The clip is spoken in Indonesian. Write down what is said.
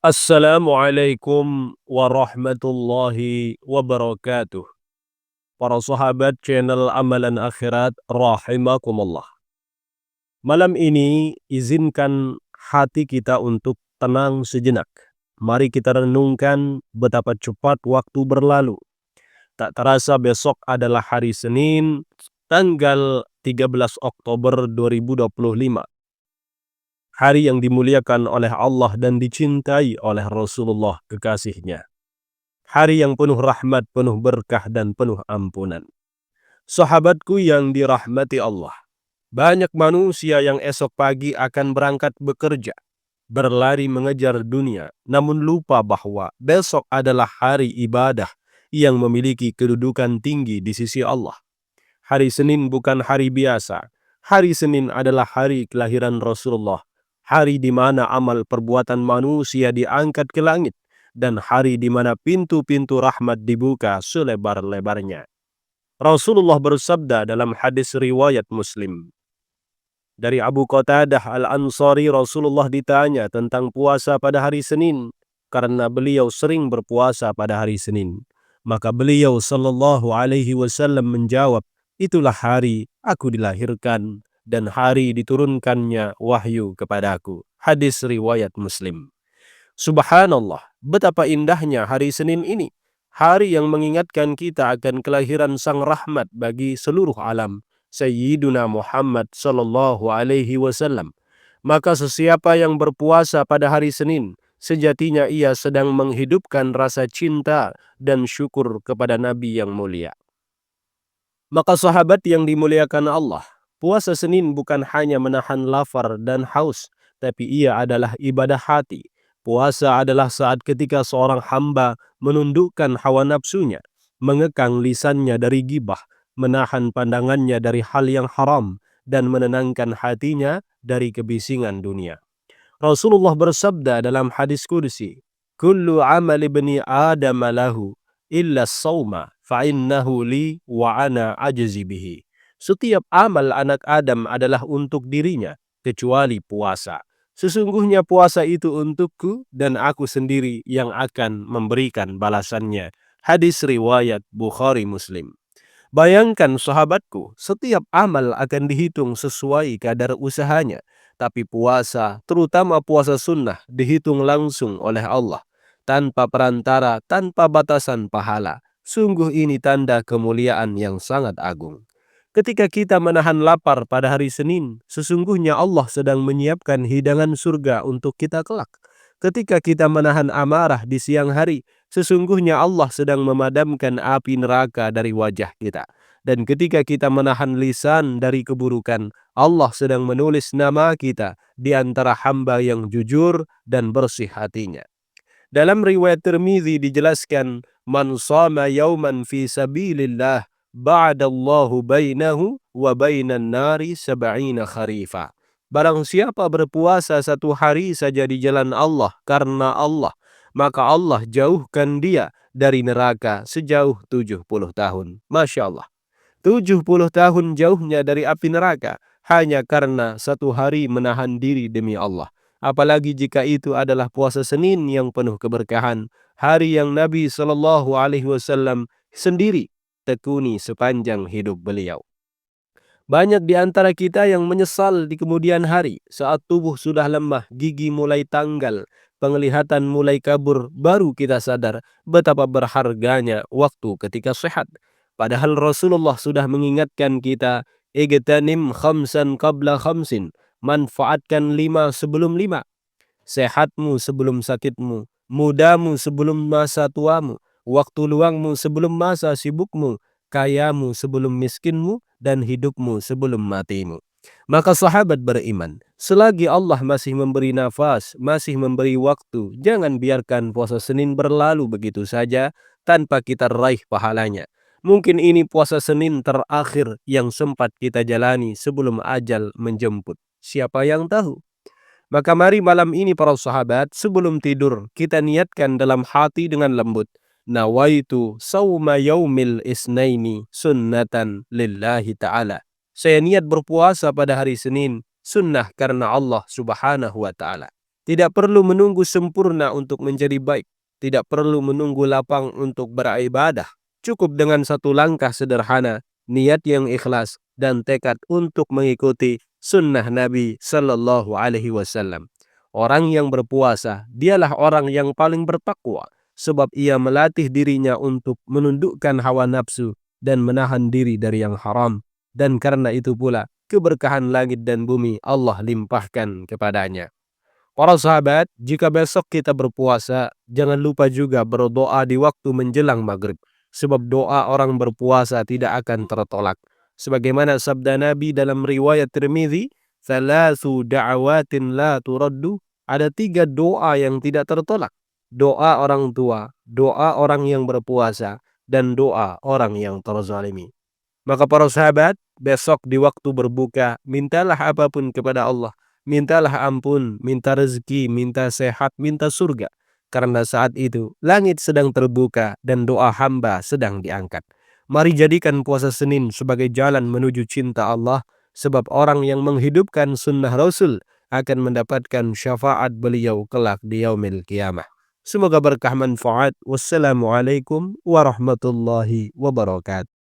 Assalamualaikum warahmatullahi wabarakatuh. Para sahabat channel Amalan Akhirat rahimakumullah. Malam ini izinkan hati kita untuk tenang sejenak. Mari kita renungkan betapa cepat waktu berlalu. Tak terasa besok adalah hari Senin, tanggal 13 Oktober 2025. Hari yang dimuliakan oleh Allah dan dicintai oleh Rasulullah kekasihnya. Hari yang penuh rahmat, penuh berkah, dan penuh ampunan. Sahabatku yang dirahmati Allah, banyak manusia yang esok pagi akan berangkat bekerja, berlari mengejar dunia, namun lupa bahwa besok adalah hari ibadah yang memiliki kedudukan tinggi di sisi Allah. Hari Senin bukan hari biasa. Hari Senin adalah hari kelahiran Rasulullah, hari di mana amal perbuatan manusia diangkat ke langit, dan hari di mana pintu-pintu rahmat dibuka selebar-lebarnya. Rasulullah bersabda dalam hadis riwayat Muslim. Dari Abu Qatadah Al-Ansari, Rasulullah ditanya tentang puasa pada hari Senin, karena beliau sering berpuasa pada hari Senin. Maka beliau sallallahu alaihi wasallam menjawab, itulah hari aku dilahirkan dan hari diturunkannya wahyu kepadaku. Hadis riwayat Muslim. Subhanallah, betapa indahnya hari Senin ini. Hari yang mengingatkan kita akan kelahiran sang rahmat bagi seluruh alam, Sayyiduna Muhammad sallallahu alaihi wasallam. Maka sesiapa yang berpuasa pada hari Senin, sejatinya ia sedang menghidupkan rasa cinta dan syukur kepada Nabi yang mulia. Maka sahabat yang dimuliakan Allah, puasa Senin bukan hanya menahan lapar dan haus, tapi ia adalah ibadah hati. Puasa adalah saat ketika seorang hamba menundukkan hawa nafsunya, mengekang lisannya dari gibah, menahan pandangannya dari hal yang haram, dan menenangkan hatinya dari kebisingan dunia. Rasulullah bersabda dalam hadis kursi, "Kullu amal ibni Adam lahu illa as-sawma fa innahu li wa ana ajzi bihi." Setiap amal anak Adam adalah untuk dirinya kecuali puasa. Sesungguhnya puasa itu untukku dan aku sendiri yang akan memberikan balasannya. Hadis riwayat Bukhari Muslim. Bayangkan sahabatku, setiap amal akan dihitung sesuai kadar usahanya. Tapi puasa, terutama puasa sunnah, dihitung langsung oleh Allah. Tanpa perantara, tanpa batasan pahala. Sungguh ini tanda kemuliaan yang sangat agung. Ketika kita menahan lapar pada hari Senin, sesungguhnya Allah sedang menyiapkan hidangan surga untuk kita kelak. Ketika kita menahan amarah di siang hari, sesungguhnya Allah sedang memadamkan api neraka dari wajah kita. Dan ketika kita menahan lisan dari keburukan, Allah sedang menulis nama kita di antara hamba yang jujur dan bersih hatinya. Dalam riwayat Tirmidzi dijelaskan, "Man shama yauman fi sabilillah ba'adallahu bainahu wa bainan nari sab'ina kharifa." Barang siapa berpuasa satu hari saja di jalan Allah karena Allah, maka Allah jauhkan dia dari neraka sejauh 70 tahun. Masya Allah. 70 tahun jauhnya dari api neraka hanya karena satu hari menahan diri demi Allah. Apalagi jika itu adalah puasa Senin yang penuh keberkahan, hari yang Nabi Shallallahu alaihi wasallam sendiri tekuni sepanjang hidup beliau. Banyak di antara kita yang menyesal di kemudian hari saat tubuh sudah lemah, gigi mulai tanggal, penglihatan mulai kabur, baru kita sadar betapa berharganya waktu ketika sehat. Padahal Rasulullah sudah mengingatkan kita, "Igtanim khamsan qabla khamsin." Manfaatkan 5 sebelum 5. Sehatmu sebelum sakitmu, mudamu sebelum masa tuamu, waktu luangmu sebelum masa sibukmu, kayamu sebelum miskinmu, dan hidupmu sebelum matimu. Maka sahabat beriman, selagi Allah masih memberi nafas, masih memberi waktu, jangan biarkan puasa Senin berlalu begitu saja tanpa kita raih pahalanya. Mungkin ini puasa Senin terakhir yang sempat kita jalani sebelum ajal menjemput. Siapa yang tahu? Maka mari malam ini para sahabat, sebelum tidur kita niatkan dalam hati dengan lembut, nawaitu sauma yaumil isnaini sunnatan lillahi ta'ala. Saya niat berpuasa pada hari Senin, sunnah karena Allah subhanahu wa ta'ala. Tidak perlu menunggu sempurna untuk menjadi baik. Tidak perlu menunggu lapang untuk beribadah. Cukup dengan satu langkah sederhana, niat yang ikhlas, dan tekad untuk mengikuti sunnah Nabi Sallallahu Alaihi Wasallam. Orang yang berpuasa, dialah orang yang paling bertakwa, sebab ia melatih dirinya untuk menundukkan hawa nafsu dan menahan diri dari yang haram. Dan karena itu pula, keberkahan langit dan bumi Allah limpahkan kepadanya. Para sahabat, jika besok kita berpuasa, jangan lupa juga berdoa di waktu menjelang maghrib. Sebab doa orang berpuasa tidak akan tertolak. Sebagaimana sabda Nabi dalam riwayat Tirmidzi, "Thalathu da'awatin la turaddu." Ada 3 doa yang tidak tertolak. Doa orang tua, doa orang yang berpuasa, dan doa orang yang terzalimi. Maka para sahabat, besok di waktu berbuka, mintalah apapun kepada Allah. Mintalah ampun, minta rezeki, minta sehat, minta surga. Karena saat itu, langit sedang terbuka dan doa hamba sedang diangkat. Mari jadikan puasa Senin sebagai jalan menuju cinta Allah, sebab orang yang menghidupkan sunnah Rasul akan mendapatkan syafaat beliau kelak di yaumil qiyamah. Semoga berkah manfaat. Wassalamualaikum warahmatullahi wabarakatuh.